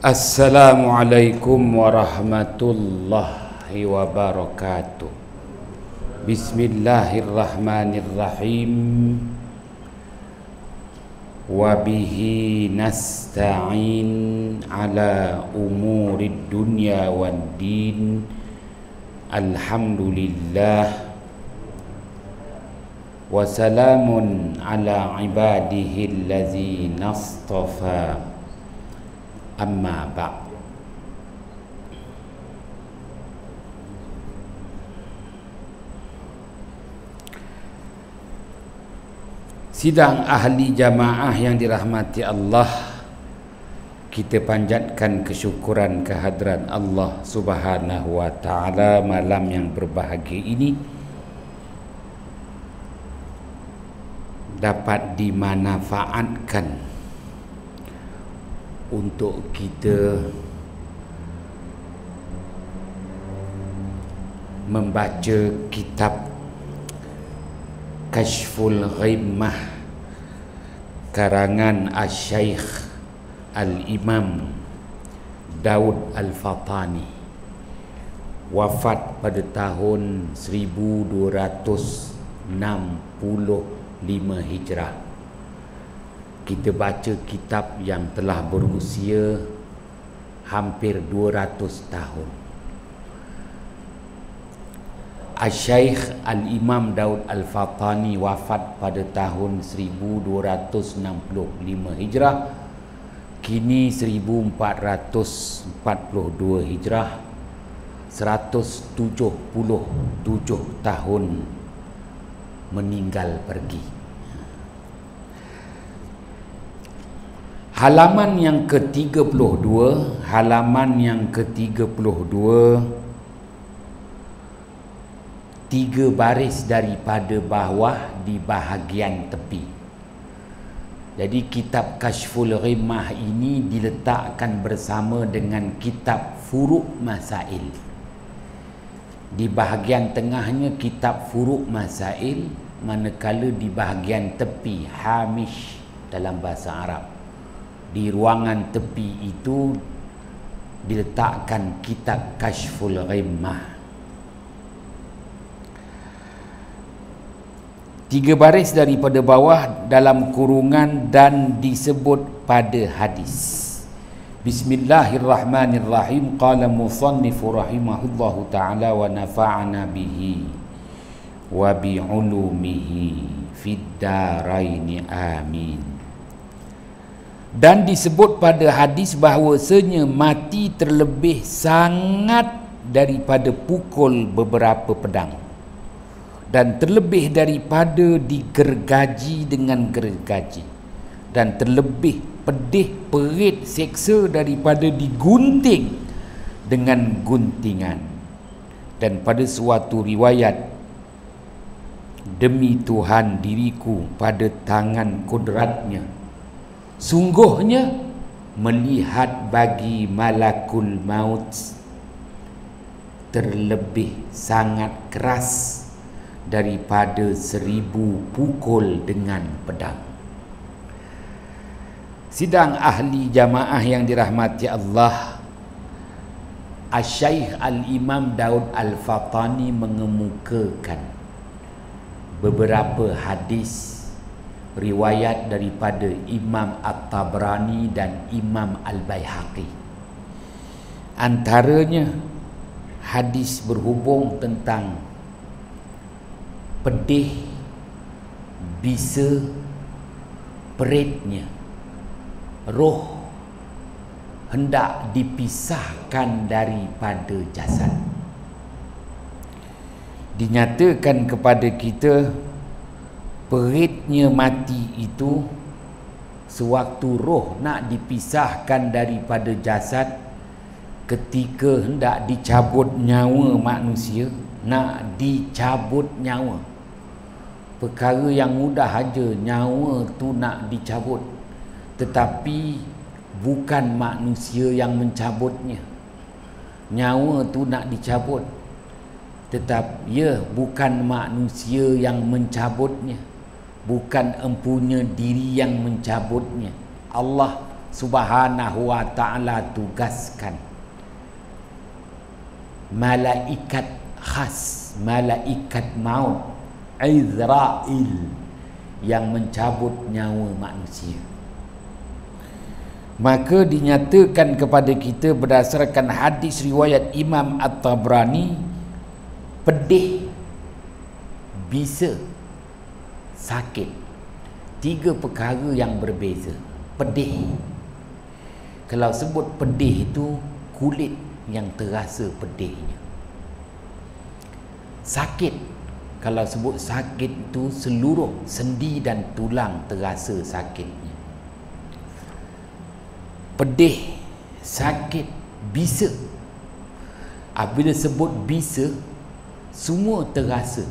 Assalamualaikum warahmatullahi wabarakatuh. Bismillahirrahmanirrahim. Wabihi nasta'in ala umurid dunya wad din. Alhamdulillah. Wassalamun ala ibadihi allazina astafa. Amma ba'd. Sidang ahli jamaah yang dirahmati Allah, kita panjatkan kesyukuran kehadrat Allah Subhanahu wa taala malam yang berbahagia ini dapat dimanfaatkan untuk kita membaca kitab Kashful Ghimmah karangan Asy-Syaikh Al-Imam Daud Al-Fathani, wafat pada tahun 1265 Hijrah. Kita baca kitab yang telah berusia hampir 200 tahun. Asy-Syaikh Al-Imam Daud Al-Fathani wafat pada tahun 1265 Hijrah, kini 1442 Hijrah, 177 tahun meninggal pergi. Halaman yang ke-32, halaman yang ke-32, 3 baris daripada bawah di bahagian tepi. Jadi kitab Kashful Ghimmah ini diletakkan bersama dengan kitab Furu' Masail. Di bahagian tengahnya kitab Furu' Masail, manakala di bahagian tepi hamish dalam bahasa Arab. Di ruangan tepi itu diletakkan kitab Kashful Ghimmah. 3 baris daripada bawah dalam kurungan dan disebut pada hadis. Bismillahirrahmanirrahim. Qala musannifu rahimahullahu ta'ala wa nafa'ana bihi wa bi'ulumihi fid daraini amin. Dan disebut pada hadis bahawasanya mati terlebih sangat daripada pukul beberapa pedang, dan terlebih daripada digergaji dengan gergaji, dan terlebih pedih perit seksa daripada digunting dengan guntingan. Dan pada suatu riwayat, demi Tuhan diriku pada tangan kudratnya, sungguhnya melihat bagi malakul maut terlebih sangat keras daripada 1000 pukul dengan pedang. Sidang ahli jamaah yang dirahmati Allah, Asy-Syaikh Al-Imam Daud Al-Fathani mengemukakan beberapa hadis riwayat daripada Imam At-Tabrani dan Imam Al-Baihaqi. Antaranya hadis berhubung tentang pedih bisa peritnya roh hendak dipisahkan daripada jasad. Dinyatakan kepada kita peritnya mati itu sewaktu roh nak dipisahkan daripada jasad, ketika hendak dicabut nyawa manusia, nak dicabut nyawa. Perkara yang mudah aja, nyawa tu nak dicabut, tetapi bukan manusia yang mencabutnya. Nyawa tu nak dicabut, tetapi bukan manusia yang mencabutnya, bukan empunya diri yang mencabutnya. Allah Subhanahu wa ta'ala tugaskan malaikat khas, malaikat maut, Izrail, yang mencabut nyawa manusia. Maka dinyatakan kepada kita berdasarkan hadis riwayat Imam At-Tabrani, pedih, bisa, sakit, 3 perkara yang berbeza. Pedih, kalau sebut pedih itu kulit yang terasa pedihnya. Sakit, kalau sebut sakit itu seluruh sendi dan tulang terasa sakitnya. Pedih, sakit, bisa. Apabila sebut bisa, semua terasa.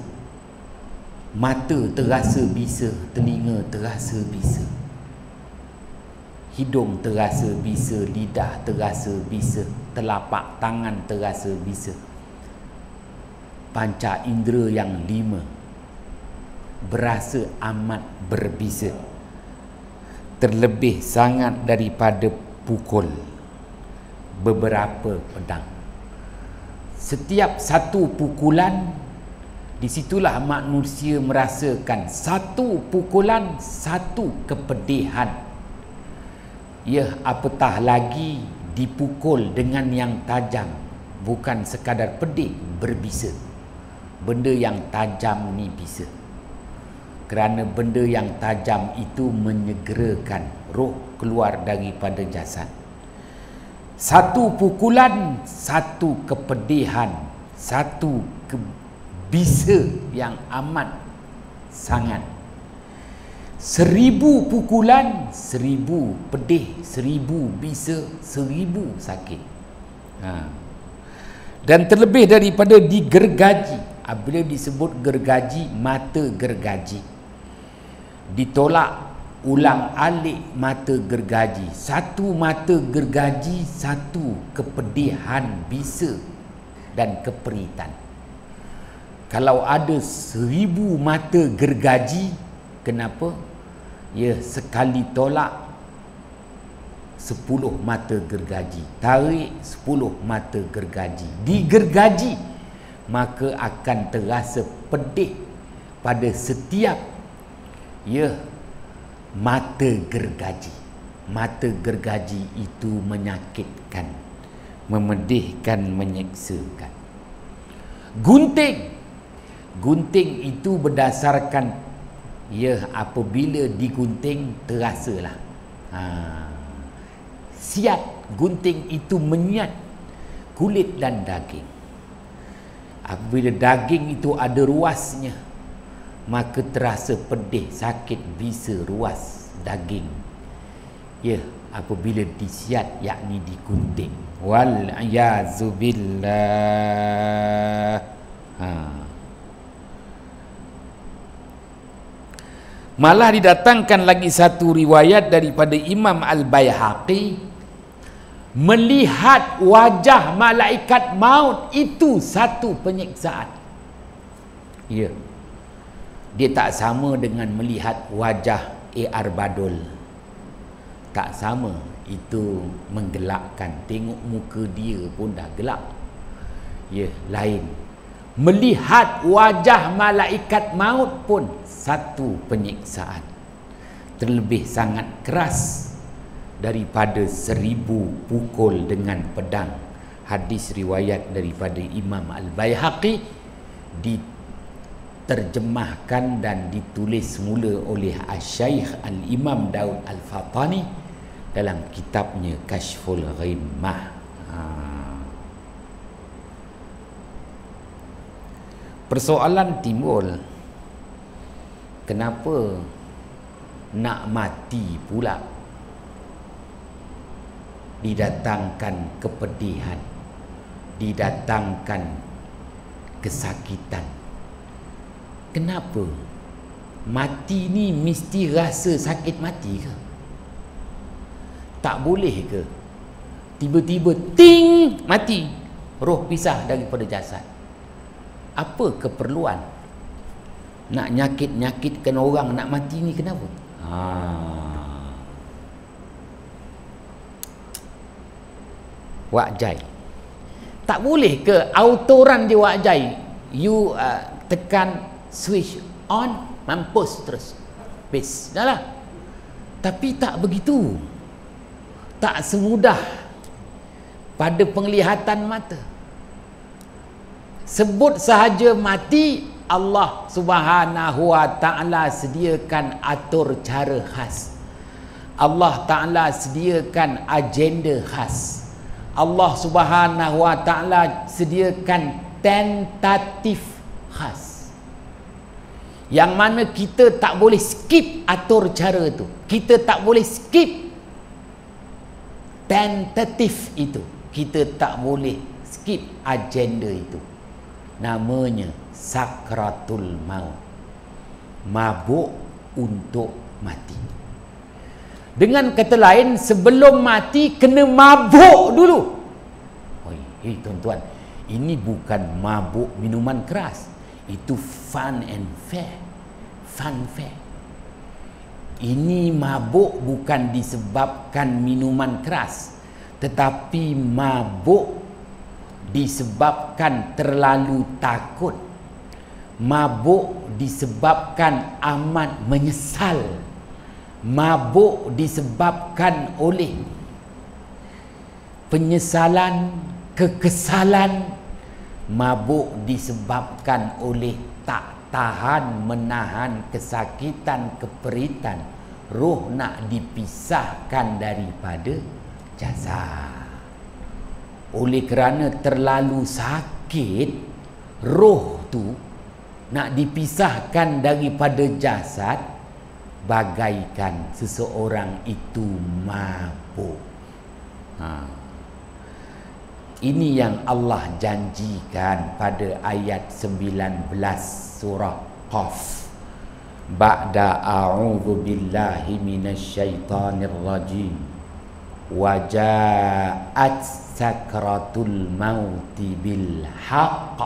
Mata terasa bisa, telinga terasa bisa, hidung terasa bisa, lidah terasa bisa, telapak tangan terasa bisa. Panca indera yang 5 berasa amat berbisa, terlebih sangat daripada pukul beberapa pedang. Setiap satu pukulan, disitulah manusia merasakan satu pukulan, satu kepedihan. Ya, apatah lagi dipukul dengan yang tajam, bukan sekadar pedih, berbisa. Benda yang tajam ni bisa, kerana benda yang tajam itu menyegerakan roh keluar daripada jasad. Satu pukulan, satu kepedihan, satu bisa yang amat sangat. 1000 pukulan, 1000 pedih, 1000 bisa, 1000 sakit. Dan terlebih daripada digergaji. Apabila disebut gergaji, mata gergaji, ditolak ulang alik mata gergaji. Satu mata gergaji, satu kepedihan, bisa dan keperitan. Kalau ada 1000 mata gergaji, kenapa? Ya, sekali tolak 10 mata gergaji, tarik 10 mata gergaji, digergaji, maka akan terasa pedih pada setiap mata gergaji. Mata gergaji itu menyakitkan, memedihkan, menyeksakan. Gunting, gunting itu berdasarkan apabila digunting terasalah. Siat, gunting itu menyat kulit dan daging. Apabila daging itu ada ruasnya, maka terasa pedih, sakit, bisa, ruas daging. Ya, apabila disiat, yakni digunting. Wal-'ayazubillah. Malah didatangkan lagi satu riwayat daripada Imam Al-Baihaqi, melihat wajah malaikat maut itu satu penyiksaan. Ya, dia tak sama dengan melihat wajah A.R. Badul. Tak sama, itu menggelapkan. Tengok muka dia pun dah gelap. Ya, lain. Melihat wajah malaikat maut pun satu penyiksaan, terlebih sangat keras daripada 1000 pukul dengan pedang. Hadis riwayat daripada Imam Al-Baihaqi, diterjemahkan dan ditulis semula oleh Asy-Syaikh Al-Imam Daud Al-Fatani dalam kitabnya Kashful Ghimmah. Persoalan timbul, kenapa nak mati pula didatangkan kepedihan, didatangkan kesakitan? Kenapa? Mati ni mesti rasa sakit mati ke? Tak boleh ke tiba-tiba ting mati, roh pisah daripada jasad? Apa keperluan nak nyakit-nyakitkan orang nak mati ni? Kenapa? Wak Jai. Tak boleh ke auto run je Wak Jai? You tekan switch on, mampus terus. Base. Dah lah. Tapi tak begitu. Tak semudah pada penglihatan mata. Sebut sahaja mati, Allah Subhanahu wa ta'ala sediakan atur cara khas. Allah Ta'ala sediakan agenda khas. Allah Subhanahu wa ta'ala sediakan tentatif khas, yang mana kita tak boleh skip atur cara itu. Kita tak boleh skip tentatif itu. Kita tak boleh skip agenda itu. Namanya sakratul maut. Mabuk untuk mati. Dengan kata lain, sebelum mati kena mabuk dulu. Hei tuan-tuan, ini bukan mabuk minuman keras. Itu fun and fair. Fun fair. Ini mabuk bukan disebabkan minuman keras, tetapi mabuk disebabkan terlalu takut. Mabuk disebabkan amat menyesal. Mabuk disebabkan oleh penyesalan, kekesalan. Mabuk disebabkan oleh tak tahan menahan kesakitan, keperitan. Roh nak dipisahkan daripada jasad. Oleh kerana terlalu sakit, roh tu nak dipisahkan daripada jasad, bagaikan seseorang itu mabuk. Ini yang Allah janjikan pada ayat 19 surah Qaf. Ba'da a'udzu billahi minasyaitonir rajim. Wa ja'at sakratul mauti bil haqq.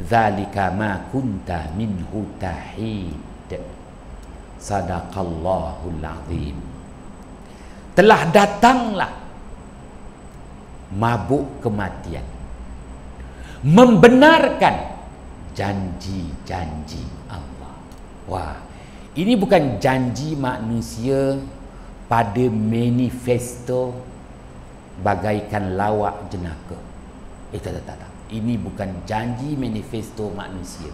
Dzalika ma kunta minhu tahid. Sadaqallahul azim. Telah datanglah mabuk kematian, membenarkan janji-janji Allah. Wah, ini bukan janji manusia pada manifesto bagaikan lawak jenaka. Tak. Ini bukan janji manifesto manusia.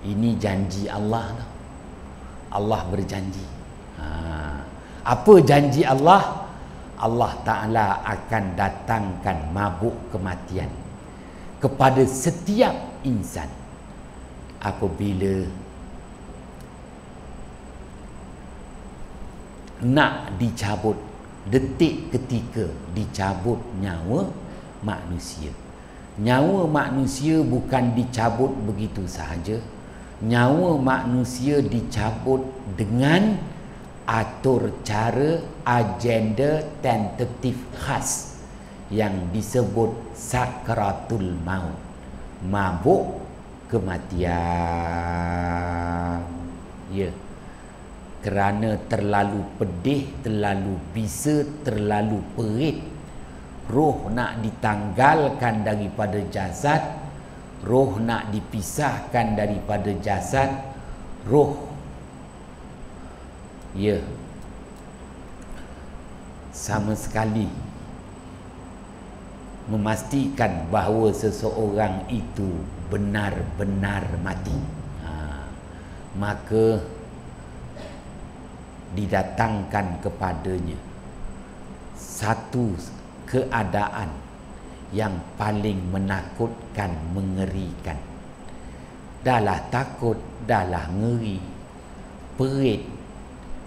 Ini janji Allah. Allah berjanji. Apa janji Allah? Allah Ta'ala akan datangkan mabuk kematian kepada setiap insan apabila nak dicabut, detik ketika dicabut nyawa manusia. Nyawa manusia bukan dicabut begitu sahaja. Nyawa manusia dicabut dengan atur cara, agenda tentatif khas yang disebut sakratul maut, mabuk kematian. Ya, kerana terlalu pedih, terlalu bisa, terlalu perit, roh nak ditanggalkan daripada jasad, roh nak dipisahkan daripada jasad, roh sama sekali memastikan bahawa seseorang itu benar-benar mati. Maka didatangkan kepadanya satu keadaan yang paling menakutkan, mengerikan. Dahlah takut, dahlah ngeri, perit,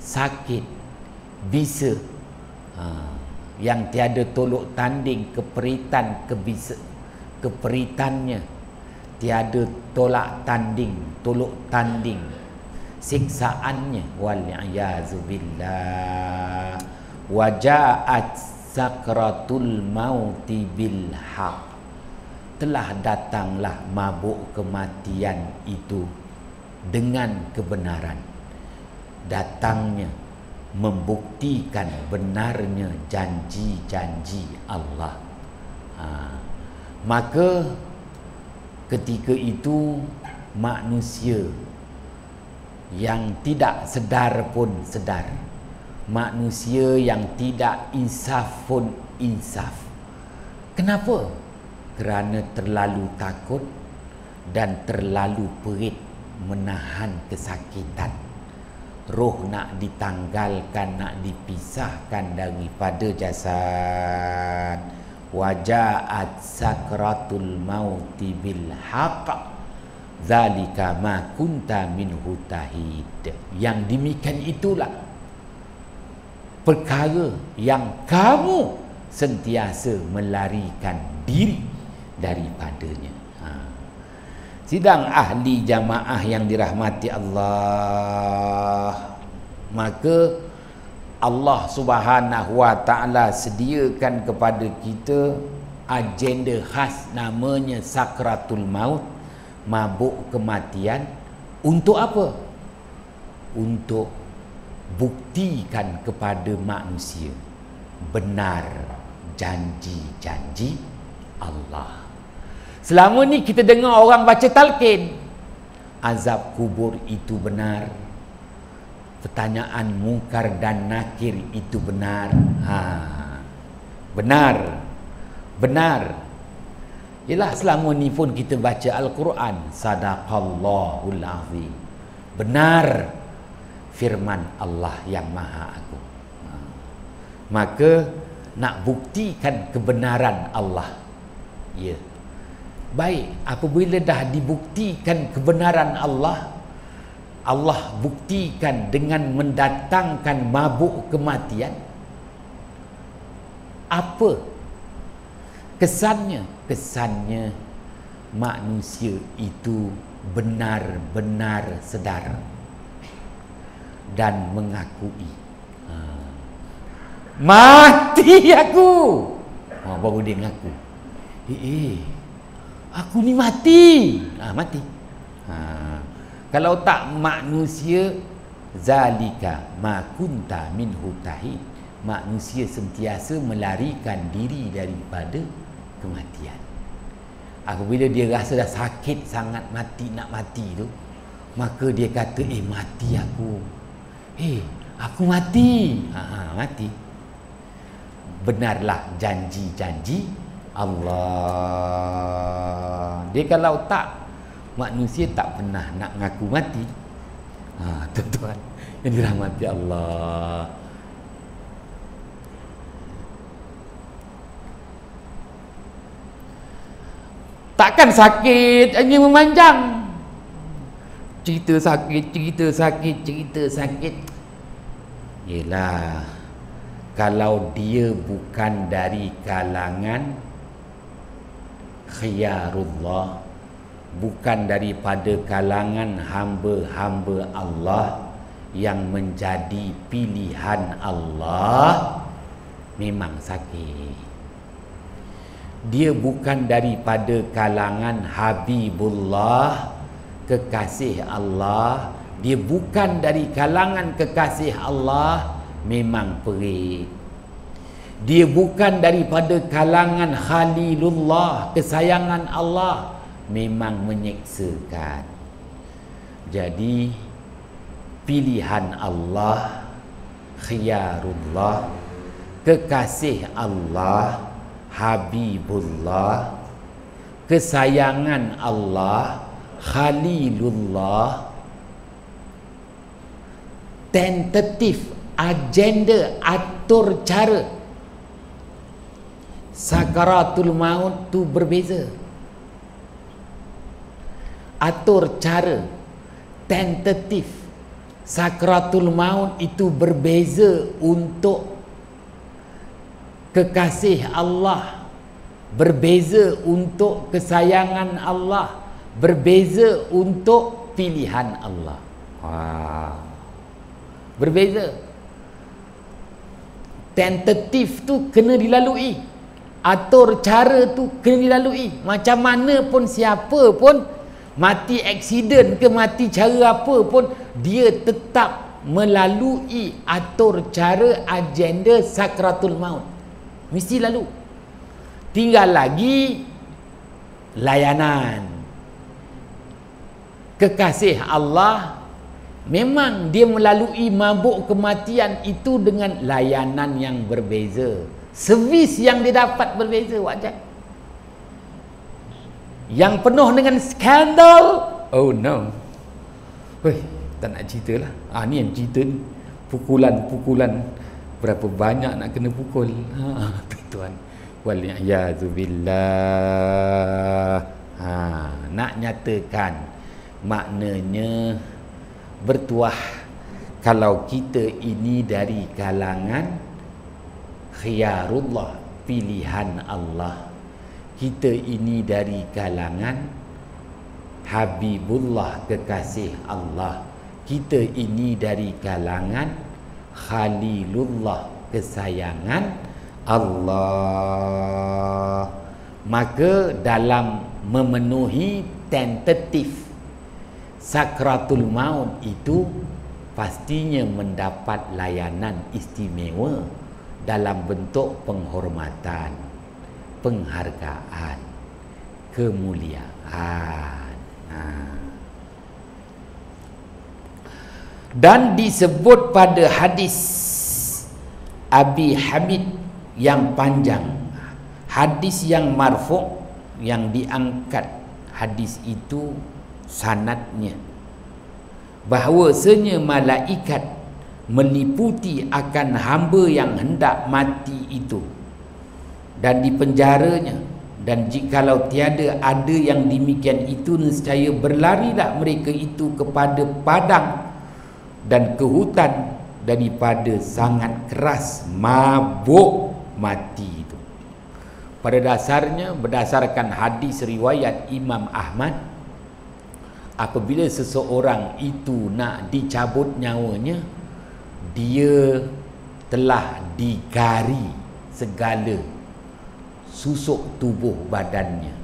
sakit, bisa, yang tiada tolok tanding, keperitan, keperitannya tiada tolak tanding, tolok tanding, siksaannya, wal-i'yazu billah. Wa ja'at sakratul mauti bil haq. Telah datanglah mabuk kematian itu dengan kebenaran. Datangnya membuktikan benarnya janji-janji Allah. Maka ketika itu manusia yang tidak sedar pun sedar, manusia yang tidak insaf pun insaf. Kenapa? Kerana terlalu takut dan terlalu perit menahan kesakitan. Roh nak ditanggalkan, nak dipisahkan daripada jasad. Wajaat sakratul mauti bil haqq, zalika ma kunta minhu tahid. Yang demikian itulah perkara yang kamu sentiasa melarikan diri daripadanya. Sidang ahli jamaah yang dirahmati Allah, maka Allah Subhanahu wa taala sediakan kepada kita agenda khas namanya sakratul maut, mabuk kematian. Untuk apa? Untuk buktikan kepada manusia benar janji-janji Allah. Selama ni kita dengar orang baca talqin, azab kubur itu benar, pertanyaan mungkar dan nakir itu benar. Benar. Yalah, selama ni pun kita baca Al-Quran, sadaqallahul azim, benar firman Allah yang Maha Agung. Maka nak buktikan kebenaran Allah, ya. Baik, apabila dah dibuktikan kebenaran Allah, Allah buktikan dengan mendatangkan mabuk kematian. Apa kesannya? Kesannya manusia itu benar-benar sedar dan mengakui, mati aku. Baru dia mengaku, aku ni mati. Mati. Kalau tak manusia, zalika ma kunta minhu tahid, manusia sentiasa melarikan diri daripada kematian. Apabila dia rasa dah sakit sangat, nak mati tu, maka dia kata, mati aku. Aku mati. Mati. Benarlah janji-janji Allah. Dia kalau tak, manusia tak pernah nak ngaku mati. Tuan-tuan yang dirahmati Allah, takkan sakit hanya memanjang. Cerita sakit. Yelah, kalau dia bukan dari kalangan khiyarullah, bukan daripada kalangan hamba-hamba Allah yang menjadi pilihan Allah, memang sakit. Dia bukan daripada kalangan Habibullah, kekasih Allah. Dia bukan dari kalangan kekasih Allah, memang perit. Dia bukan daripada kalangan Khalilullah, kesayangan Allah, memang menyeksakan. Jadi pilihan Allah, khiyarullah, kekasih Allah, Habibullah, kesayangan Allah, Khalilullah, tentatif, agenda, atur cara sakaratul maut tu berbeza. Atur cara, tentatif sakaratul maut itu berbeza untuk kekasih Allah, berbeza untuk kesayangan Allah, berbeza untuk pilihan Allah. Berbeza. Tentatif tu kena dilalui, atur cara tu kena dilalui. Macam mana pun, siapa pun, mati aksiden ke mati cara apa pun, dia tetap melalui atur cara agenda sakratul maut, mesti lalu. Tinggal lagi layanan. Kekasih Allah memang dia melalui mabuk kematian itu dengan layanan yang berbeza. Servis yang dia dapat berbeza, wajar. Yang penuh dengan skandal, oh no. Weh, tak nak cerita lah. Ni yang cerita ni. Pukulan-pukulan. Berapa banyak nak kena pukul. Tuan. Waliyazubillah. Nak nyatakan maknanya bertuah kalau kita ini dari kalangan khiyarullah, pilihan Allah. Kita ini dari kalangan Habibullah, kekasih Allah. Kita ini dari kalangan Khalilullah, kesayangan Allah. Maka dalam memenuhi tentatif sakratul maut itu pastinya mendapat layanan istimewa dalam bentuk penghormatan, penghargaan, kemuliaan. Dan disebut pada hadis Abi Hamid yang panjang, hadis yang marfu', yang diangkat hadis itu sanadnya, bahawasanya malaikat meliputi akan hamba yang hendak mati itu dan dipenjaranya, dan jikalau tiada ada yang demikian itu, nescaya berlarilah mereka itu kepada padang dan ke hutan daripada sangat keras mabuk mati itu. Pada dasarnya, berdasarkan hadis riwayat Imam Ahmad, apabila seseorang itu nak dicabut nyawanya, dia telah digari segala susuk tubuh badannya,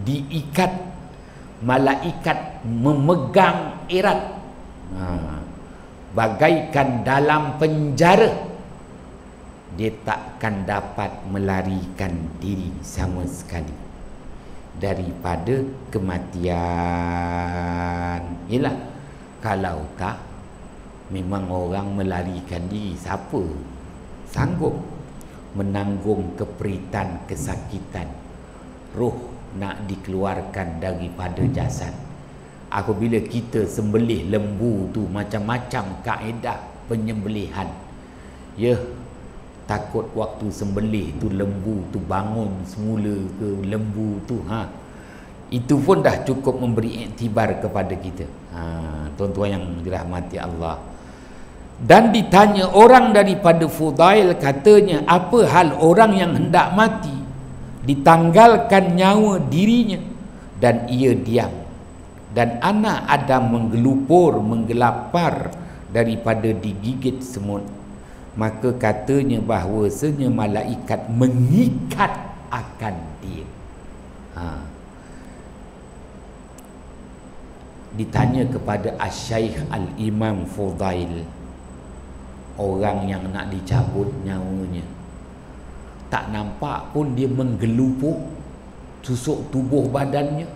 diikat, malaikat memegang erat, bagaikan dalam penjara. Dia takkan dapat melarikan diri sama sekali daripada kematian. Yelah, kalau tak, memang orang melarikan diri, siapa sanggup menanggung keperitan, kesakitan, roh nak dikeluarkan daripada jasad. Apabila kita sembelih lembu tu, macam-macam kaedah penyembelihan, ya, takut waktu sembelih tu lembu tu bangun semula ke, lembu tu itu pun dah cukup memberi iktibar kepada kita, tuan-tuan yang dirahmati Allah. Dan ditanya orang daripada Fudail, katanya, apa hal orang yang hendak mati, ditanggalkan nyawa dirinya dan ia diam, dan anak Adam menggelupur, menggelapar daripada digigit semut, maka katanya bahawasanya malaikat mengikat akan dia. Ditanya kepada Asy-Syaikh Al-Imam Fudail, orang yang nak dicabut nyawanya, tak nampak pun dia menggelupur susuk tubuh badannya,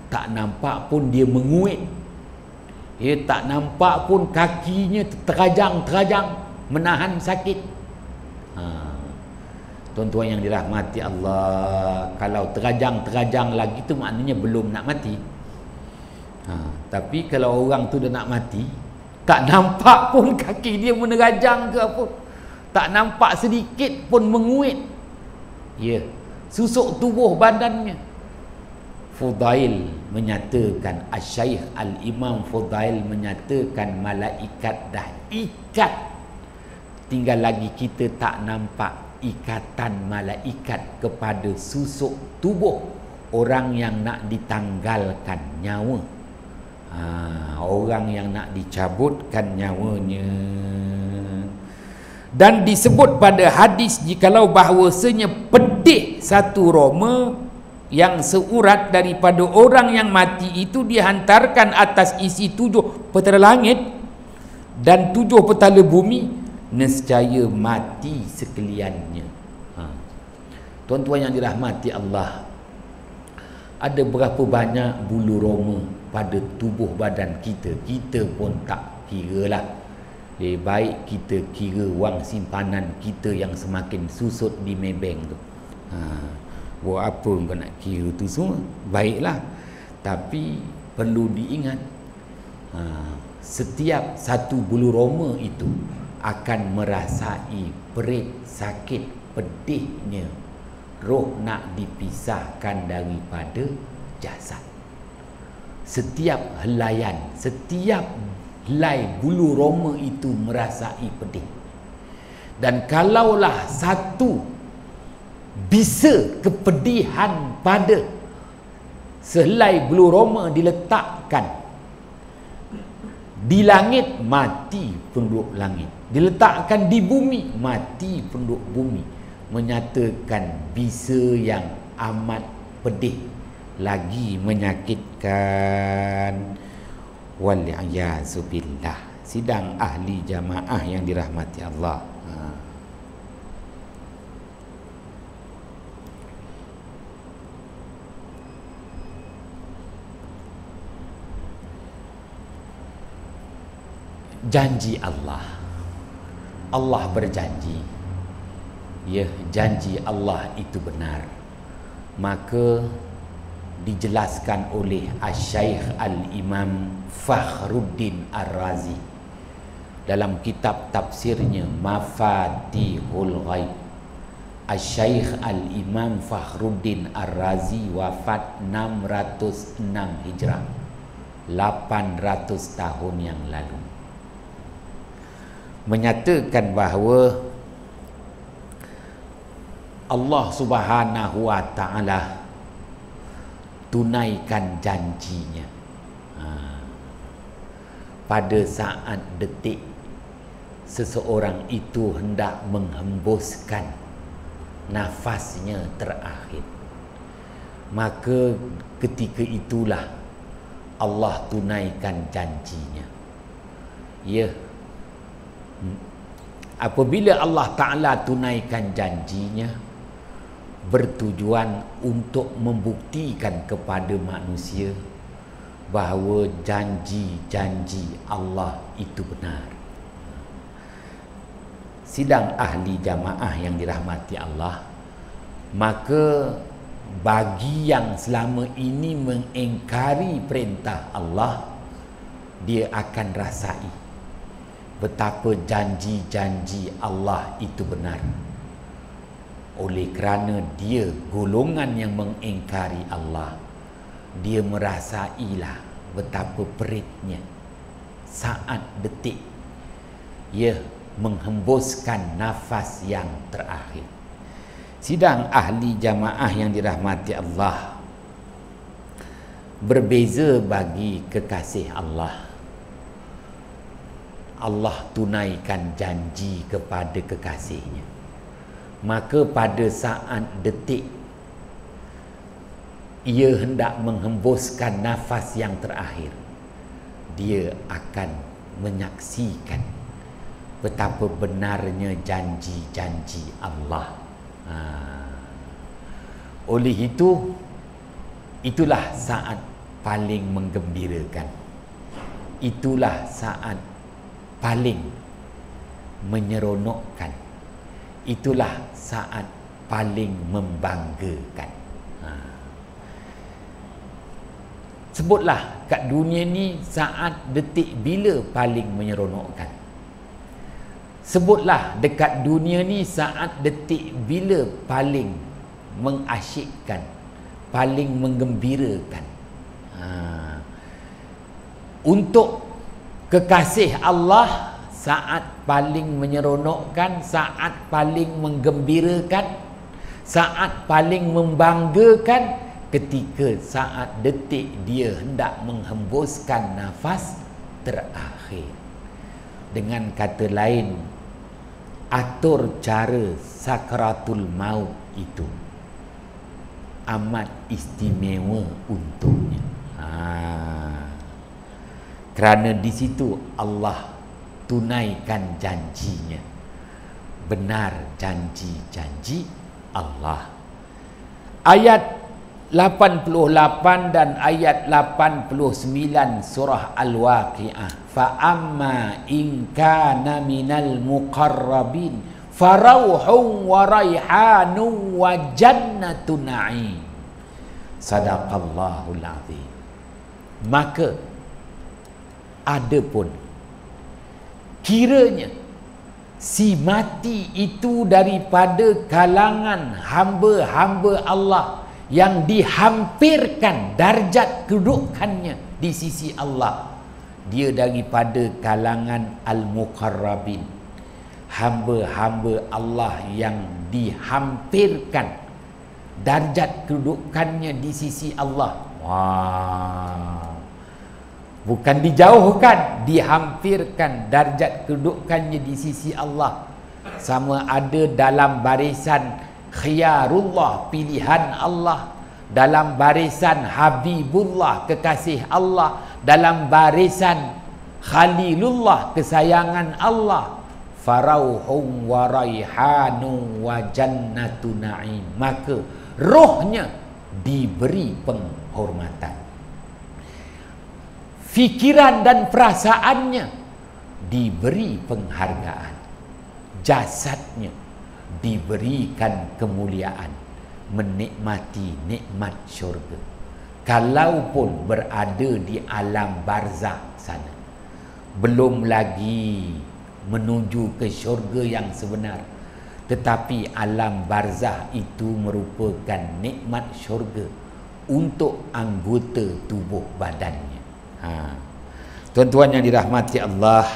tak nampak pun dia menguit, tak nampak pun kakinya terajang-terajang menahan sakit. Tuan-tuan yang dirahmati Allah, kalau terajang-terajang lagi tu maknanya belum nak mati. Tapi kalau orang tu dah nak mati, tak nampak pun kaki dia menerajang ke apa, tak nampak sedikit pun menguit, susuk tubuh badannya. Fudail menyatakan, Asy-Syaikh Al-Imam Fudail menyatakan, malaikat dah ikat, tinggal lagi kita tak nampak ikatan malaikat kepada susuk tubuh orang yang nak ditanggalkan nyawa, orang yang nak dicabutkan nyawanya. Dan disebut pada hadis, jikalau bahawasanya pedih satu roma yang seurat daripada orang yang mati itu dihantarkan atas isi 7 petala langit dan 7 petala bumi, nescaya mati sekaliannya. Tuan-tuan yang dirahmati Allah, ada berapa banyak bulu roma pada tubuh badan kita, kita pun tak kira lah. Lebih baik kita kira wang simpanan kita yang semakin susut di Maybank tu. Buat apa kau nak kira tu semua? Baiklah. Tapi perlu diingat, setiap satu bulu roma itu akan merasai perit, sakit, pedihnya roh nak dipisahkan daripada jasad. Setiap helaian, setiap helai bulu roma itu merasai pedih. Dan kalaulah satu bisa kepedihan pada sehelai bulu roma diletakkan di langit, mati penduduk langit. Diletakkan di bumi, mati penduduk bumi. Menyatakan bisa yang amat pedih, lagi menyakitkan. Wali'ayazubillah. Sidang ahli jamaah yang dirahmati Allah. Janji Allah. Allah berjanji, ya, janji Allah itu benar. Maka dijelaskan oleh Asy-Syaikh Al-Imam Fakhruddin Ar-Razi dalam kitab tafsirnya Mafatihul Ghaib. Asy-Syaikh Al-Imam Fakhruddin Ar-Razi wafat 606 Hijrah, 800 tahun yang lalu, menyatakan bahawa Allah Subhanahu wa ta'ala tunaikan janjinya pada saat detik seseorang itu hendak menghembuskan nafasnya terakhir. Maka ketika itulah Allah tunaikan janjinya. Ya, apabila Allah Ta'ala tunaikan janjinya, bertujuan untuk membuktikan kepada manusia bahawa janji-janji Allah itu benar. Sidang ahli jamaah yang dirahmati Allah, maka bagi yang selama ini mengingkari perintah Allah, dia akan rasai betapa janji-janji Allah itu benar. Oleh kerana dia golongan yang mengingkari Allah, dia merasailah betapa peritnya saat detik ia menghembuskan nafas yang terakhir. Sidang ahli jamaah yang dirahmati Allah, berbeza bagi kekasih Allah. Allah tunaikan janji kepada kekasihnya. Maka pada saat detik ia hendak menghembuskan nafas yang terakhir, dia akan menyaksikan betapa benarnya janji-janji Allah. Oleh itu, itulah saat paling menggembirakan. Itulah saat paling menyeronokkan. Itulah saat paling membanggakan. Sebutlah kat dunia ni saat detik bila paling menyeronokkan. Sebutlah dekat dunia ni saat detik bila paling mengasyikkan, paling menggembirakan. Untuk kekasih Allah, saat paling menyeronokkan, saat paling menggembirakan, saat paling membanggakan, ketika saat detik dia hendak menghembuskan nafas terakhir. Dengan kata lain, atur cara sakratul maut itu amat istimewa untuknya. Kerana di situ Allah tunaikan janjinya. Benar janji-janji Allah. Ayat 88 dan ayat 89 surah Al-Waqi'ah. Fa amma in kana minal muqarrabin farauhun wa raihanun wa jannatun na'im. Sadaqallahul azim. Maka adapun kiranya si mati itu daripada kalangan hamba-hamba Allah yang dihampirkan darjat kedudukannya di sisi Allah, dia daripada kalangan al-muqarrabin, hamba-hamba Allah yang dihampirkan darjat kedudukannya di sisi Allah. Wah, bukan dijauhkan, dihampirkan darjat kedudukannya di sisi Allah. Sama ada dalam barisan khiyarullah, pilihan Allah, dalam barisan Habibullah, kekasih Allah, dalam barisan Khalilullah, kesayangan Allah. Farauhum wa raihanun wa jannatu na'im. Maka rohnya diberi penghormatan, fikiran dan perasaannya diberi penghargaan, jasadnya diberikan kemuliaan, menikmati nikmat syurga. Kalaupun berada di alam barzakh sana, belum lagi menuju ke syurga yang sebenar, tetapi alam barzakh itu merupakan nikmat syurga untuk anggota tubuh badannya. Tuan-tuan yang dirahmati Allah,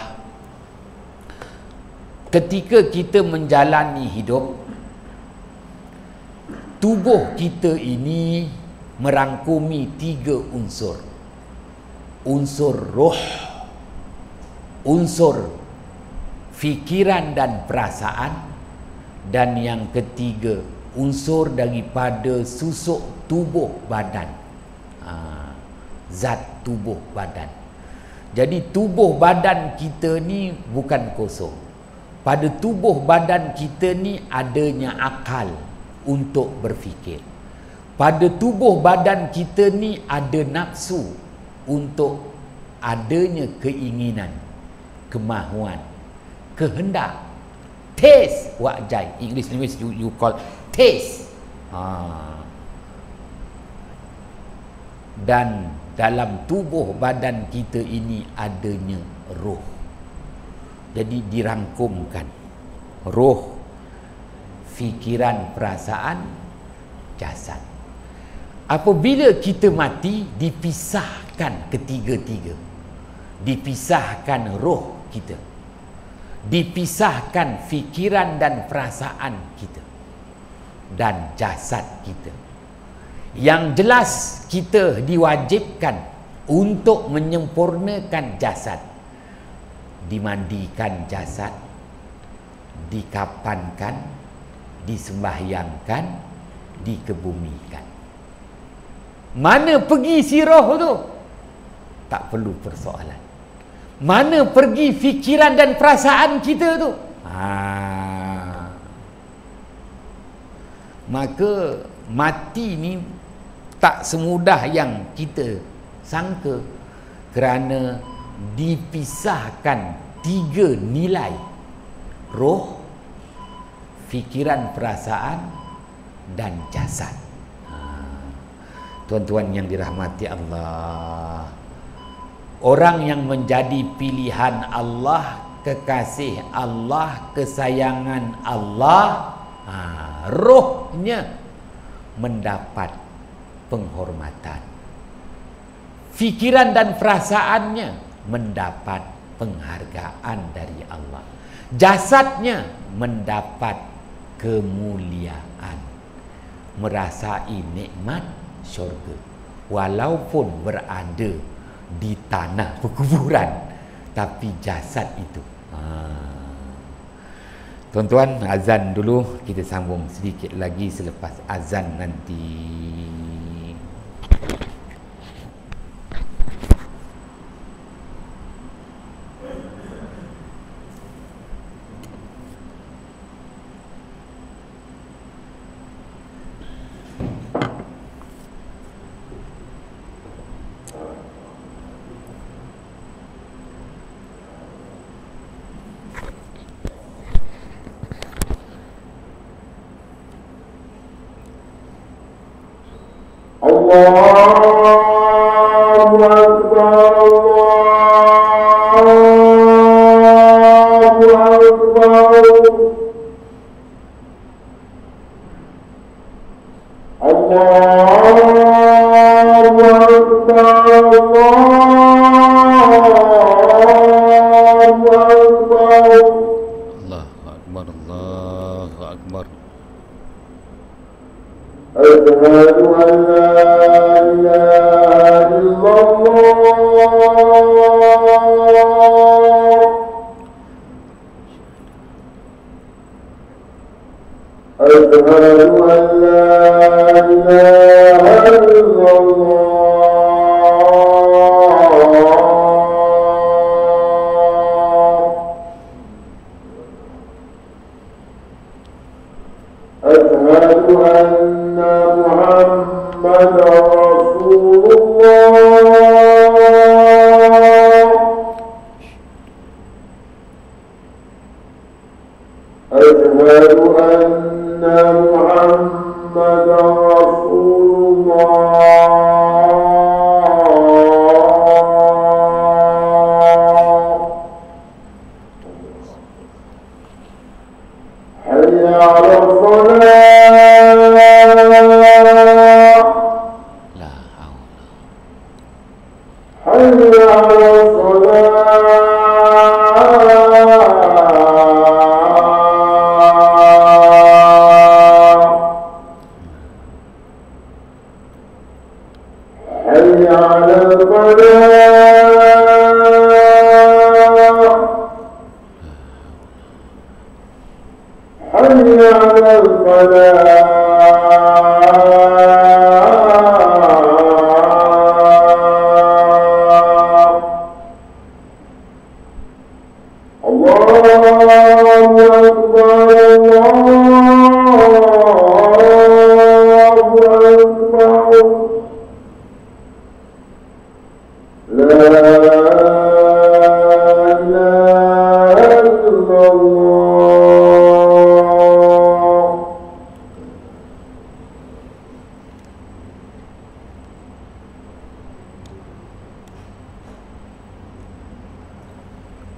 ketika kita menjalani hidup, tubuh kita ini merangkumi 3 unsur. Unsur roh, unsur fikiran dan perasaan, dan yang ketiga unsur daripada susuk tubuh badan, zat tubuh badan. Jadi tubuh badan kita ni bukan kosong. Pada tubuh badan kita ni adanya akal untuk berfikir. Pada tubuh badan kita ni ada nafsu untuk adanya keinginan, kemahuan, kehendak. Taste, wajai. English you call taste. Dan dalam tubuh badan kita ini adanya roh. Jadi dirangkumkan roh, fikiran, perasaan, jasad. Apabila kita mati, dipisahkan ketiga-tiga. Dipisahkan roh kita, dipisahkan fikiran dan perasaan kita, dan jasad kita. Yang jelas kita diwajibkan untuk menyempurnakan jasad. Dimandikan jasad, dikapankan, disembahyangkan, dikebumikan. Mana pergi si roh tu? Tak perlu persoalan. Mana pergi fikiran dan perasaan kita tu? Maka mati ni tak semudah yang kita sangka, kerana dipisahkan 3 nilai: roh, fikiran, perasaan, dan jasad. Tuan-tuan yang dirahmati Allah, orang yang menjadi pilihan Allah, kekasih Allah, kesayangan Allah, rohnya mendapat penghormatan, fikiran dan perasaannya mendapat penghargaan dari Allah, jasadnya mendapat kemuliaan, merasai nikmat syurga walaupun berada di tanah perkuburan, tapi jasad itu. Tuan-tuan, azan dulu, kita sambung sedikit lagi selepas azan nanti.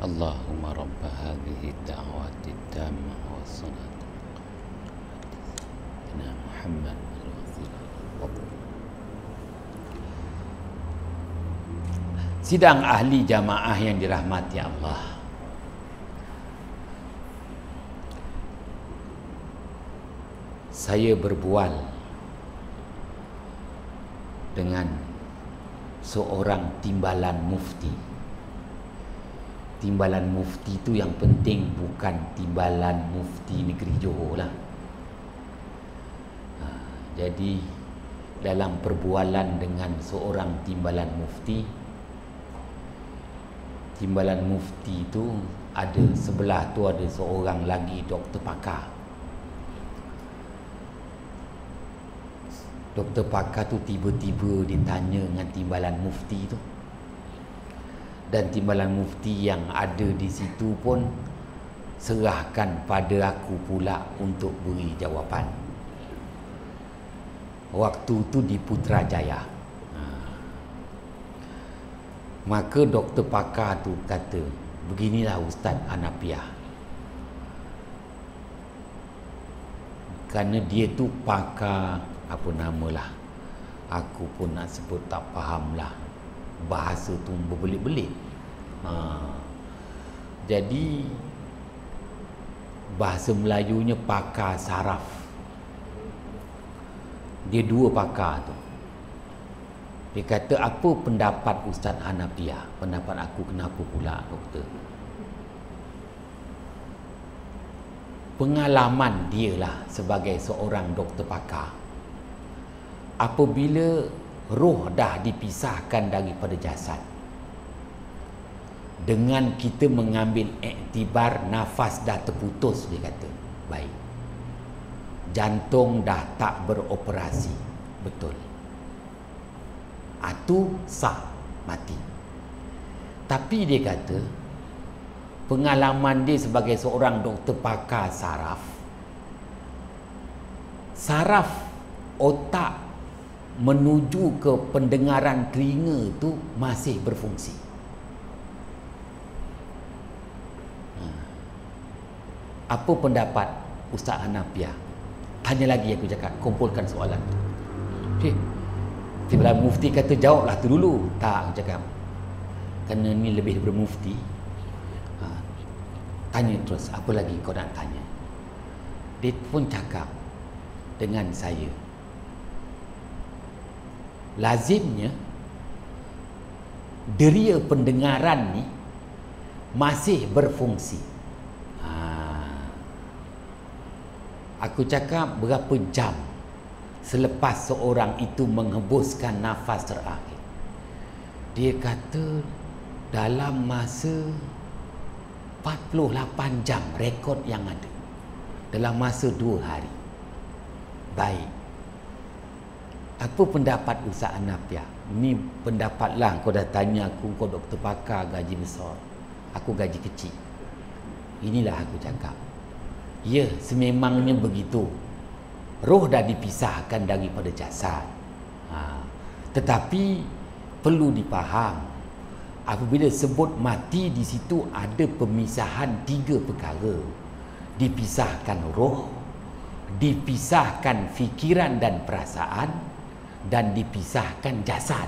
Allahumma rabba hadhihi ad-da'wati at-tammah was-salati ala Muhammad Sidang ahli jamaah yang dirahmati Allah, saya berbual dengan seorang timbalan mufti. Timbalan mufti itu yang penting bukan timbalan mufti negeri Johor lah. Jadi dalam perbualan dengan seorang timbalan mufti itu ada sebelah tu ada seorang lagi doktor pakar. Doktor pakar tu tiba-tiba ditanya dengan timbalan mufti tu. Dan timbalan mufti yang ada di situ pun serahkan pada aku pula untuk beri jawapan. Waktu tu di Putrajaya. Maka doktor pakar tu kata, beginilah Ustaz Hanafiah. Kerana dia tu pakar apa namalah, aku pun nak sebut tak fahamlah, bahasa tu berbelit-belit. Jadi bahasa Melayunya pakar saraf. Dia dua pakar tu. Dia kata, apa pendapat Ustaz Hanafiah? Pendapat aku kenapa pula doktor? Pengalaman dia lah sebagai seorang doktor pakar. Apabila roh dah dipisahkan daripada jasad, dengan kita mengambil iktibar nafas dah terputus, dia kata, baik, jantung dah tak beroperasi, betul, itu sah, mati. Tapi dia kata pengalaman dia sebagai seorang doktor pakar saraf otak menuju ke pendengaran telinga tu masih berfungsi. Apa pendapat Ustaz Hanafiah? Tanya lagi, aku cakap, kumpulkan soalan tu. Tiba-tiba mufti kata jawablah tu dulu. Tak, aku cakap, kerana ni lebih daripada mufti. Tanya terus, apa lagi kau nak tanya? Dia pun cakap dengan saya, lazimnya deria pendengaran ni masih berfungsi. Aku cakap, berapa jam selepas seorang itu menghembuskan nafas terakhir? Dia kata dalam masa 48 jam rekod yang ada, dalam masa 2 hari. Baik, apa pendapat Ustaz Hanafiah? Ni pendapat lah, kau dah tanya aku, kau doktor pakar gaji besar, aku gaji kecil. Inilah aku cakap, ya, sememangnya begitu. Roh dah dipisahkan daripada jasad. Tetapi perlu dipaham, apabila sebut mati, di situ ada pemisahan 3 perkara. Dipisahkan roh, dipisahkan fikiran dan perasaan, dan dipisahkan jasad.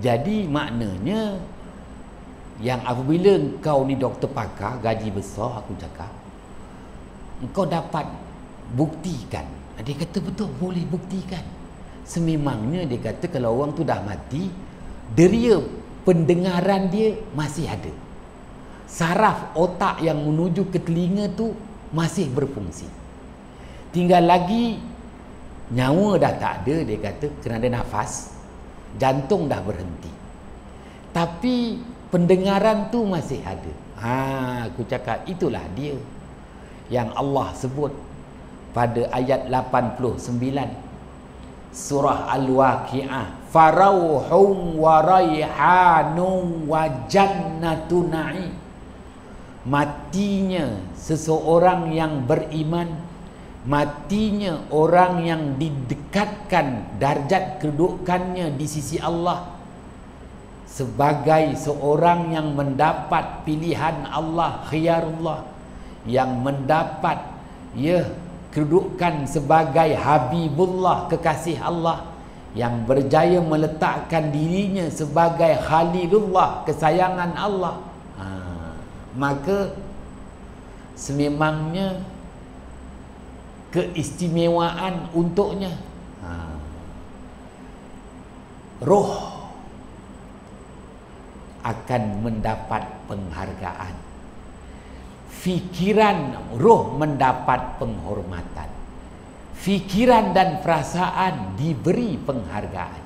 Jadi maknanya, yang apabila engkau ni doktor pakar gaji besar, aku cakap, engkau dapat buktikan. Dia kata betul, boleh buktikan. Sememangnya dia kata kalau orang tu dah mati, deria pendengaran dia masih ada. Saraf otak yang menuju ke telinga tu masih berfungsi. Tinggal lagi nyawa dah tak ada, dia kata, kerana ada nafas, jantung dah berhenti, tapi pendengaran tu masih ada. Aku cakap, itulah dia yang Allah sebut pada ayat 89 surah Al-Waqi'ah, farauhum wa raihanun wa jannatu na'im. Matinya seseorang yang beriman, matinya orang yang didekatkan darjat kedudukannya di sisi Allah sebagai seorang yang mendapat pilihan Allah, khiyarullah, yang mendapat kedudukan sebagai Habibullah, kekasih Allah, yang berjaya meletakkan dirinya sebagai Khalilullah, kesayangan Allah. Maka sememangnya keistimewaan untuknya. Roh akan mendapat penghargaan, fikiran roh mendapat penghormatan, fikiran dan perasaan diberi penghargaan,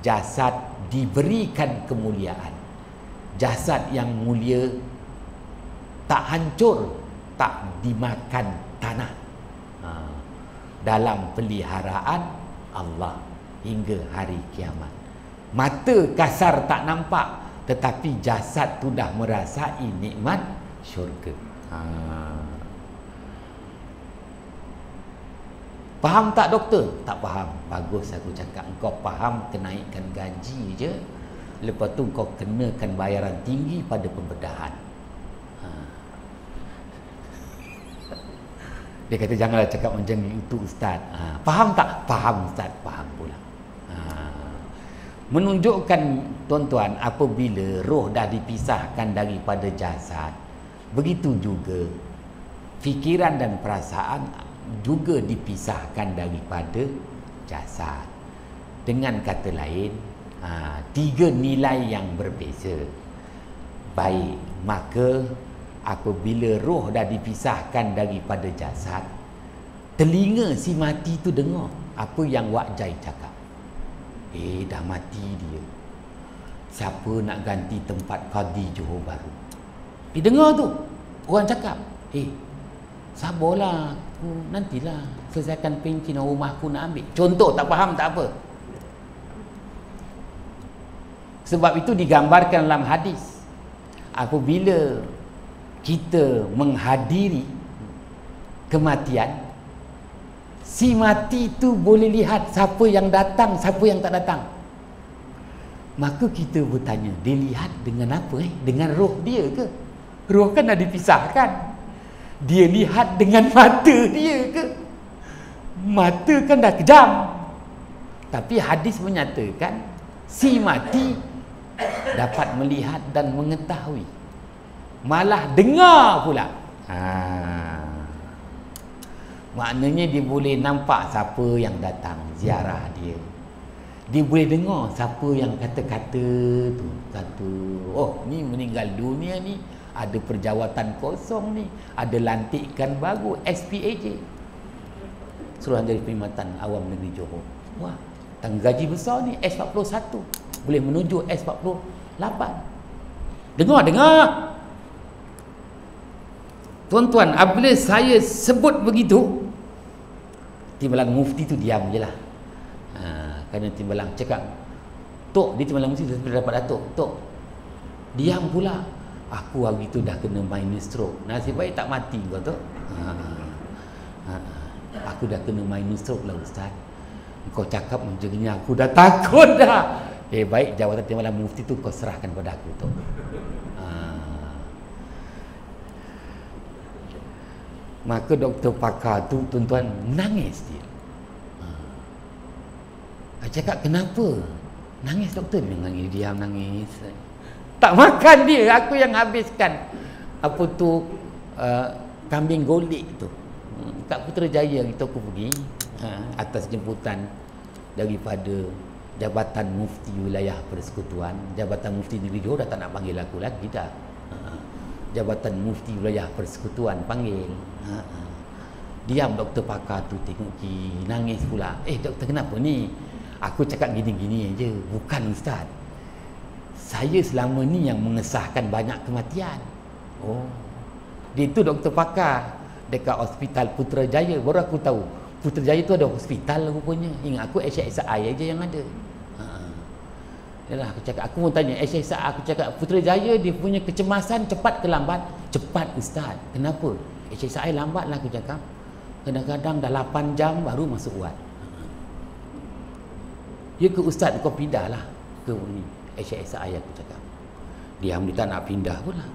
jasad diberikan kemuliaan. Jasad yang mulia tak hancur, tak dimakan tanah, dalam peliharaan Allah hingga hari kiamat. Mata kasar tak nampak, tetapi jasad tu dah merasai nikmat syurga. Faham tak doktor? Tak faham. Bagus, aku cakap, engkau faham kenaikan gaji je, lepas tu kau kenakan bayaran tinggi pada pembedahan. Dia kata, janganlah cakap macam itu Ustaz. Faham tak? Faham Ustaz, faham pula. Menunjukkan tuan-tuan, apabila roh dah dipisahkan daripada jasad, begitu juga fikiran dan perasaan juga dipisahkan daripada jasad. Dengan kata lain, 3 nilai yang berbeza. Baik, maka apabila roh dah dipisahkan daripada jasad, telinga si mati tu dengar apa yang Wak Jai cakap. Dah mati dia, siapa nak ganti tempat Qadi Johor Bahru? Dia dengar tu orang cakap, sabarlah, aku nantilah selesaikan pencin rumah aku nak ambil. Contoh, tak faham tak apa. Sebab itu digambarkan dalam hadis, apabila kita menghadiri kematian, Si mati tu boleh lihat siapa yang datang, siapa yang tak datang. Maka kita bertanya, dia lihat dengan apa? Dengan roh dia ke? Roh kan dah dipisahkan. Dia lihat dengan mata dia ke? Mata kan dah kejam. Tapi hadis menyatakan si mati dapat melihat dan mengetahui, malah dengar pula. Maknanya dia boleh nampak siapa yang datang ziarah dia. Dia boleh dengar siapa yang kata-kata tu. Kata, oh ni meninggal dunia ni, ada perjawatan kosong ni, ada lantikan baru, SPAJ, Suruhan Jari Perkhidmatan Awam Negeri Johor. Wah, tangga gaji besar ni, S41 boleh menuju S48. Dengar. Tuan-tuan, apabila saya sebut begitu, Timbalan Mufti tu diam je lah. Kerana Timbalan cakap, Tok, dia Timbalan Mufti sudah dapat datuk, Tok, diam pula. Aku hari tu dah kena minor stroke. Nasib baik tak mati kau tu. Aku dah kena minor stroke lah Ustaz. Kau cakap macam ni aku dah takut dah. Baik, jawatan Timbalan Mufti tu kau serahkan pada aku tu. Maka doktor pakar tu, tuan-tuan, nangis dia. Saya cakap, kenapa? Nangis doktor? Dia nangis, diam nangis. Tak makan dia, aku yang habiskan. Apa tu, kambing golek tu. Kat Putrajaya kita aku pergi, atas jemputan daripada Jabatan Mufti Wilayah Persekutuan. Jabatan Mufti Negeri Johor dah tak nak panggil aku lagi dah. Jabatan Mufti Wilayah Persekutuan panggil. Diam doktor pakar tu tengok nangis pula. Doktor kenapa ni? Aku cakap gini-gini aja. Bukan Ustaz, saya selama ni yang mengesahkan banyak kematian. Oh, dia tu doktor pakar dekat Hospital Putrajaya. Baru aku tahu Putrajaya tu ada hospital rupanya. Ingat aku SSI aja yang ada. Yalah, aku cakap, aku mau tanya SSI, aku cakap Putrajaya dia punya kecemasan cepat ke lambat? Cepat Ustaz. Kenapa? SSI lambat lah, aku cakap. Kadang-kadang dah 8 jam baru masuk wad. Ya ke Ustaz, kau pindah lah ke ni SSI, aku cakap. Diam, dia tak nak pindah pula.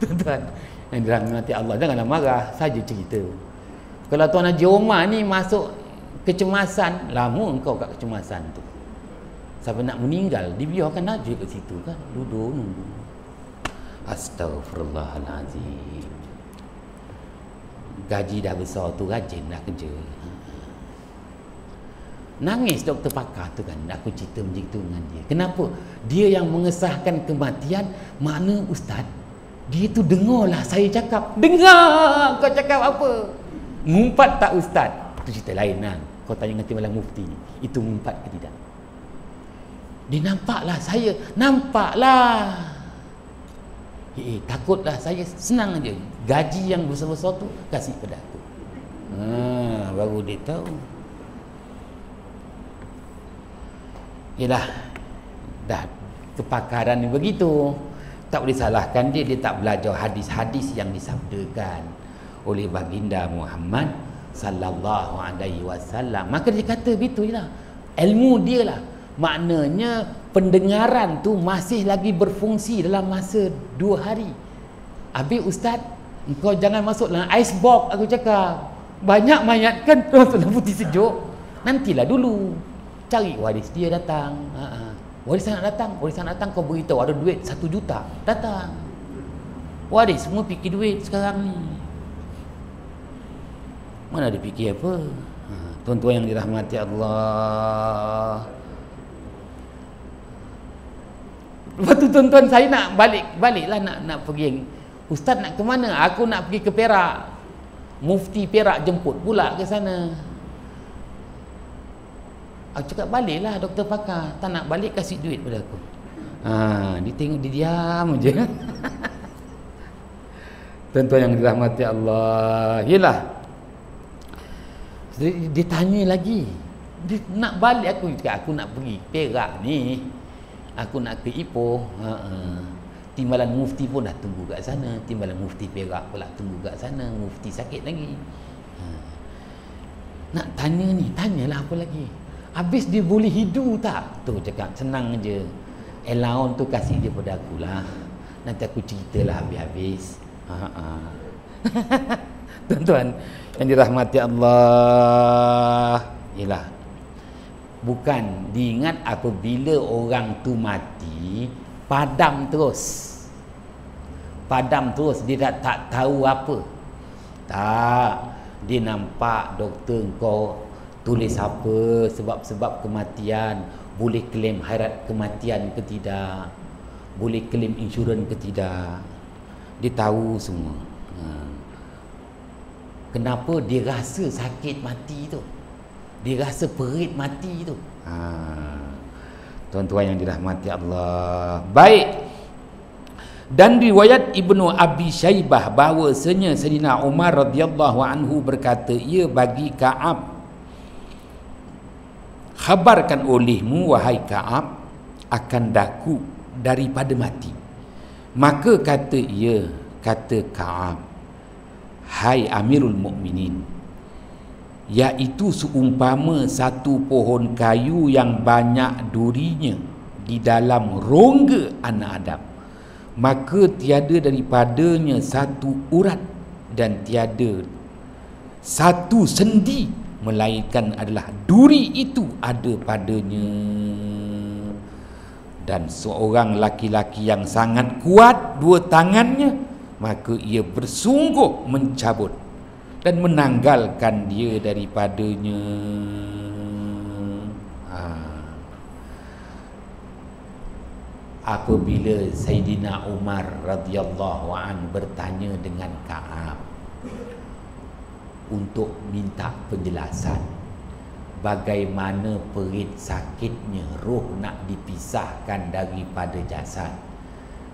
Tuan-tuan yang dirahmati Allah, janganlah marah, saja cerita. Kalau Tuan Haji Omar ni masuk kecemasan, lama engkau kat kecemasan tu. Sampai nak meninggal, dibiarkan aja kat situ kan, duduk nunggu. Astaghfirullahalazim. Gaji dah besar tu, rajin dah kerja. Nangis doktor pakar tu kan, aku cerita macam tu dengan dia. Kenapa? Dia yang mengesahkan kematian. Makna Ustaz, dia tu dengarlah saya cakap. Dengar kau cakap apa? Ngumpat tak Ustaz? Itu cerita lain lah. Kau tanya dengan Timbalan Mufti ni, itu ngumpat ke tidak? Dia nampaklah saya. Nampaklah. Takutlah saya. Senang aja. Gaji yang besar-besar tu kasih pada aku. Baru dia tahu. Yalah, dah kepakaran ni begitu. Tak boleh salahkan dia. Dia tak belajar hadis-hadis yang disabdakan oleh baginda Muhammad sallallahu alaihi wasallam. Maka dia kata begitu je lah. Ilmu dia lah. Maknanya pendengaran tu masih lagi berfungsi dalam masa 2 hari. Habis Ustaz, engkau jangan masuk dalam ice box, aku cakap. Banyak mayat kan dalam putih sejuk. Nantilah dulu. Cari waris dia datang. Warisan nak datang, kau beritahu ada duit 1 juta. Datang. Waris semua fikir duit sekarang ni. Mana ada fikir apa? Tuan-tuan yang dirahmati Allah. Lepas tu tuan-tuan, saya nak baliklah nak pergi. Ustaz nak ke mana? Aku nak pergi ke Perak. Mufti Perak jemput pula ke sana. Aku cakap baliklah doktor pakar. Tak nak balik, kasih duit pada aku. Dia tengok, dia diam je. Tuan-tuan yang dirahmati Allah. Yelah, dia tanya lagi. Dia nak balik, aku cakap aku nak pergi Perak ni. Aku nak ke Ipoh. Timbalan Mufti pun dah tunggu kat sana. Timbalan Mufti Perak pula tunggu kat sana. Mufti sakit lagi. Nak tanya ni, tanyalah apa lagi. Habis dia boleh hidu tak? Tu cakap senang je. Allowance tu kasih dia pada akulah. Nanti aku ceritalah habis-habis. Tuan-tuan yang dirahmati Allah, ialah bukan diingat apabila orang tu mati padam terus. Padam terus, dia tak tahu apa. Tak, dia nampak doktor kau tulis apa sebab-sebab kematian, boleh claim hairat kematian ke tidak, boleh claim insurans ke tidak. Dia tahu semua. Kenapa dia rasa sakit mati tu, dia rasa perit mati tu. Tuan-tuan yang dirahmati Allah. Baik. Dan riwayat Ibnu Abi Syaibah bahawasanya Sayyidina Umar radhiyallahu anhu berkata, ia bagi Ka'ab, khabarkan olehmu wahai Ka'ab akan daku daripada mati. Maka kata ia, kata Ka'ab, hai Amirul Mukminin, iaitu seumpama satu pohon kayu yang banyak durinya di dalam rongga anak Adam, maka tiada daripadanya satu urat dan tiada satu sendi, melainkan adalah duri itu ada padanya. Dan seorang laki-laki yang sangat kuat dua tangannya, maka ia bersungguh mencabut dan menanggalkan dia daripadanya. Apabila Sayyidina Umar radhiyallahu an bertanya dengan Ka'ab untuk minta penjelasan bagaimana perit sakitnya roh nak dipisahkan daripada jasad,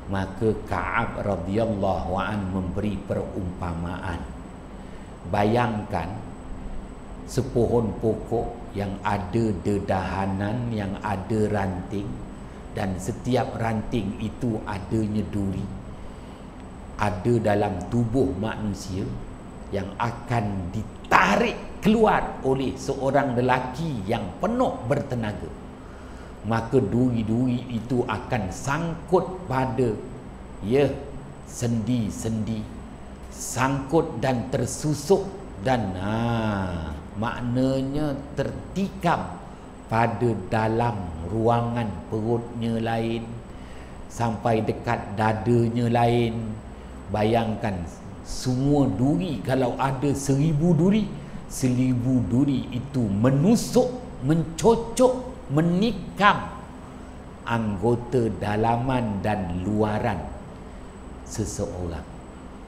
maka Ka'ab radhiyallahu an memberi perumpamaan. Bayangkan sepohon pokok yang ada dedahanan, yang ada ranting, dan setiap ranting itu adanya duri, ada dalam tubuh manusia yang akan ditarik keluar oleh seorang lelaki yang penuh bertenaga. Maka duri-duri itu akan sangkut pada sendi-sendi, sangkut dan tersusuk, dan maknanya tertikam pada dalam ruangan perutnya lain, sampai dekat dadanya lain. Bayangkan semua duri, kalau ada 1000 duri, 1000 duri itu menusuk, mencocok, menikam anggota dalaman dan luaran seseorang.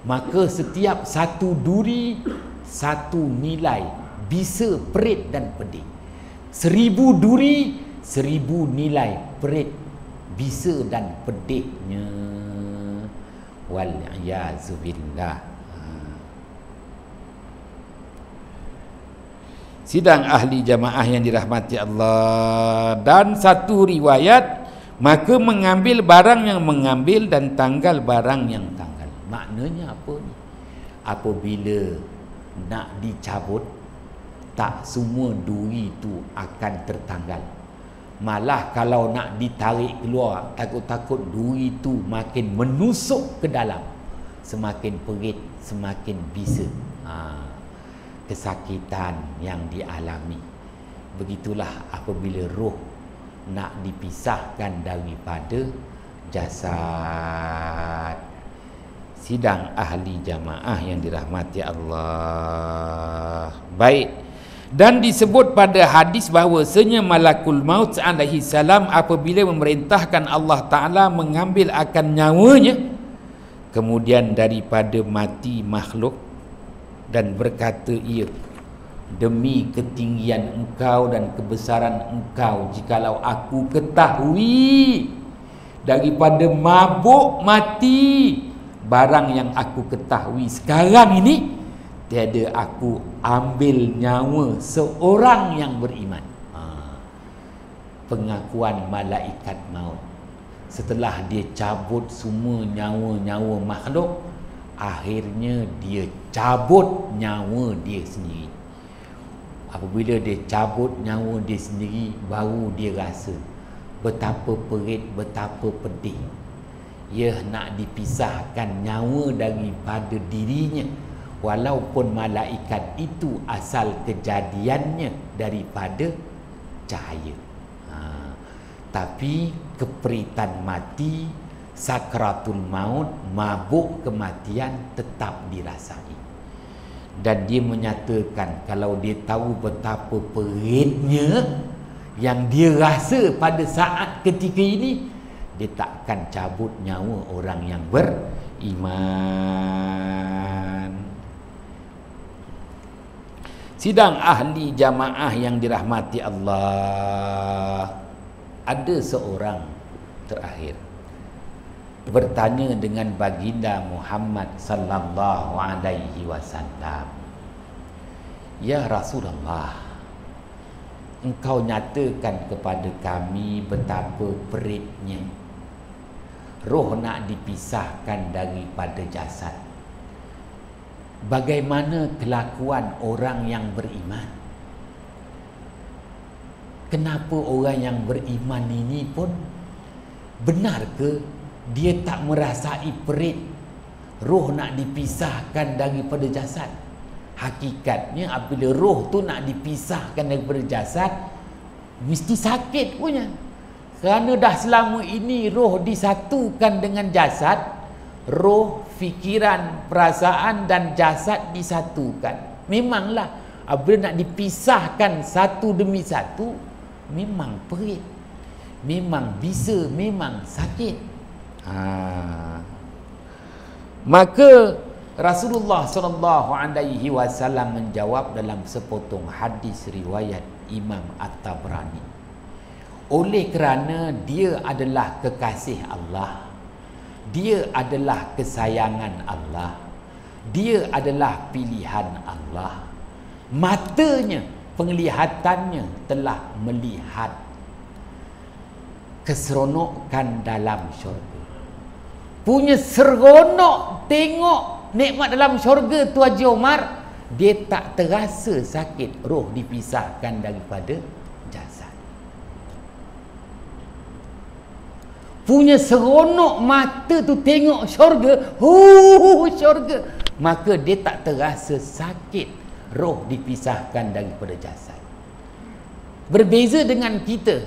Maka setiap satu duri satu nilai bisa, perit dan pedih. 1000 duri, 1000 nilai perit, bisa dan pedihnya. Wal-iyazubillah. Sidang ahli jamaah yang dirahmati Allah. Dan satu riwayat, maka mengambil barang yang mengambil dan tanggal barang yang tanggal. Maknanya apa ni? Apabila nak dicabut, tak semua duri itu akan tertanggal. Malah kalau nak ditarik keluar, takut-takut duri itu makin menusuk ke dalam, semakin perit, semakin bisa. Kesakitan yang dialami. Begitulah apabila roh nak dipisahkan daripada jasad. Sidang ahli jamaah yang dirahmati Allah. Baik. Dan disebut pada hadis bahawasanya malakul maut alaihi salam apabila memerintahkan Allah Ta'ala mengambil akan nyawanya, kemudian daripada mati makhluk, dan berkata ia, demi ketinggian engkau dan kebesaran engkau, jikalau aku ketahui daripada mabuk mati barang yang aku ketahui sekarang ini, tiada aku ambil nyawa seorang yang beriman. Pengakuan malaikat maut setelah dia cabut semua nyawa-nyawa makhluk, akhirnya dia cabut nyawa dia sendiri. Apabila dia cabut nyawa dia sendiri, baru dia rasa betapa perit, betapa pedih. Ia nak dipisahkan nyawa daripada dirinya, walaupun malaikat itu asal kejadiannya daripada cahaya. Tapi keperitan mati, sakratul maut, mabuk kematian tetap dirasai. Dan dia menyatakan kalau dia tahu betapa peritnya yang dia rasa pada saat ketika ini, dia takkan cabut nyawa orang yang beriman. Sidang ahli jamaah yang dirahmati Allah, ada seorang terakhir bertanya dengan baginda Muhammad sallallahu alaihi wasallam, "Ya Rasulullah, engkau nyatakan kepada kami betapa peritnya roh nak dipisahkan daripada jasad. Bagaimana kelakuan orang yang beriman? Kenapa orang yang beriman ini pun, benar ke dia tak merasai perit roh nak dipisahkan daripada jasad? Hakikatnya apabila roh tu nak dipisahkan daripada jasad, mesti sakit punya. Kerana dah selama ini roh disatukan dengan jasad, roh, fikiran, perasaan dan jasad disatukan. Memanglah apabila nak dipisahkan satu demi satu, memang perit, memang bisa, memang sakit. Maka Rasulullah SAW menjawab dalam sepotong hadis riwayat Imam At-Tabrani, oleh kerana dia adalah kekasih Allah, dia adalah kesayangan Allah, dia adalah pilihan Allah, matanya, penglihatannya telah melihat keseronokan dalam syurga. Punya seronok tengok nikmat dalam syurga tu Haji Omar, dia tak terasa sakit roh dipisahkan daripada jasad. Punya seronok mata tu tengok syurga, syurga, maka dia tak terasa sakit roh dipisahkan daripada jasad. Berbeza dengan kita,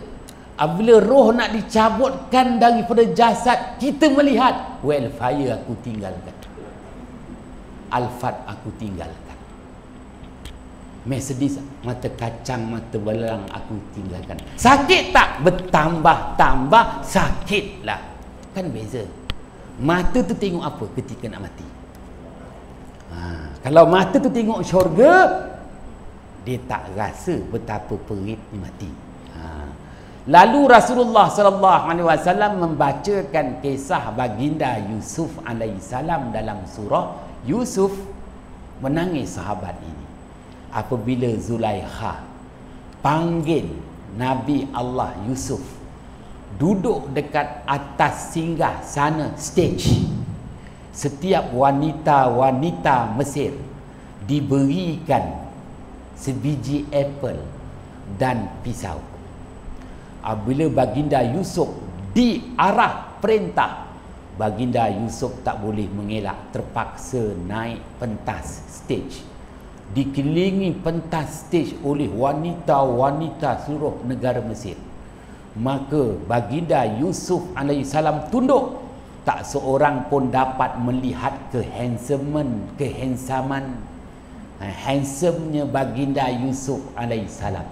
apabila roh nak dicabutkan daripada jasad, kita melihat welfare aku tinggalkan, Alphard aku tinggalkan, Mercedes mata kacang, mata belang aku tinggalkan. Sakit tak? Bertambah-tambah sakitlah. Kan beza. Mata tu tengok apa ketika nak mati? Kalau mata tu tengok syurga, dia tak rasa betapa peritnya mati. Lalu Rasulullah SAW membacakan kisah baginda Yusuf alaihissalam dalam surah Yusuf. Menangis sahabat ini apabila Zulaikha panggil Nabi Allah Yusuf duduk dekat atas singgah sana stage. Setiap wanita-wanita Mesir diberikan sebiji apple dan pisau. Apabila baginda Yusuf diarah perintah, baginda Yusuf tak boleh mengelak, terpaksa naik pentas stage. Dikelilingi pentas stage oleh wanita-wanita seluruh negara Mesir. Maka baginda Yusuf alaihissalam tunduk. Tak seorang pun dapat melihat kehandsaman handsomenya baginda Yusuf alaihissalam.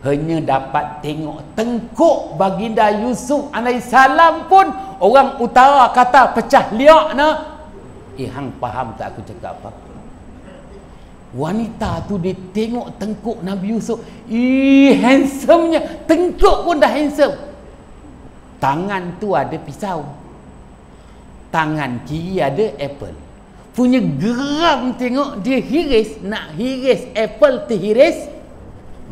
Hanya dapat tengok tengkuk baginda Yusuf alaihissalam pun orang utara kata pecah liak na. Hang faham tak aku cakap apa? Wanita tu dia tengok tengkuk Nabi Yusuf, handsomenya, tengkuk pun dah handsome. Tangan tu ada pisau, tangan kiri ada apple. Punya geram tengok dia hiris, nak hiris apple terhiris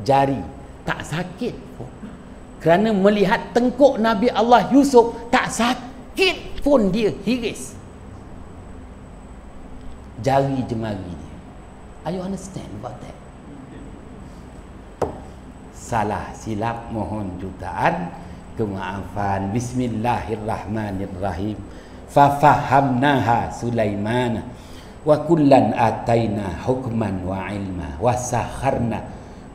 jari, tak sakit pun. Kerana melihat tengkuk Nabi Allah Yusuf, tak sakit pun dia hiris jari jemari dia. Are you understand about that? salah silap mohon jutaan kemaafan. Bismillahirrahmanirrahim. Fafahamnaha Sulaiman wa kullan ataina hukman wa ilma wa sakharna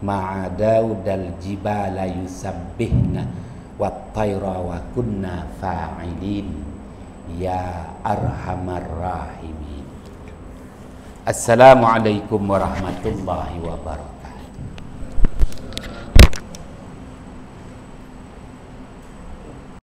ma'a Daudal jibala yusabbihna wa tayra wa kunna fa'ilin ya arhamar rahimin. Assalamualaikum warahmatullahi wabarakatuh.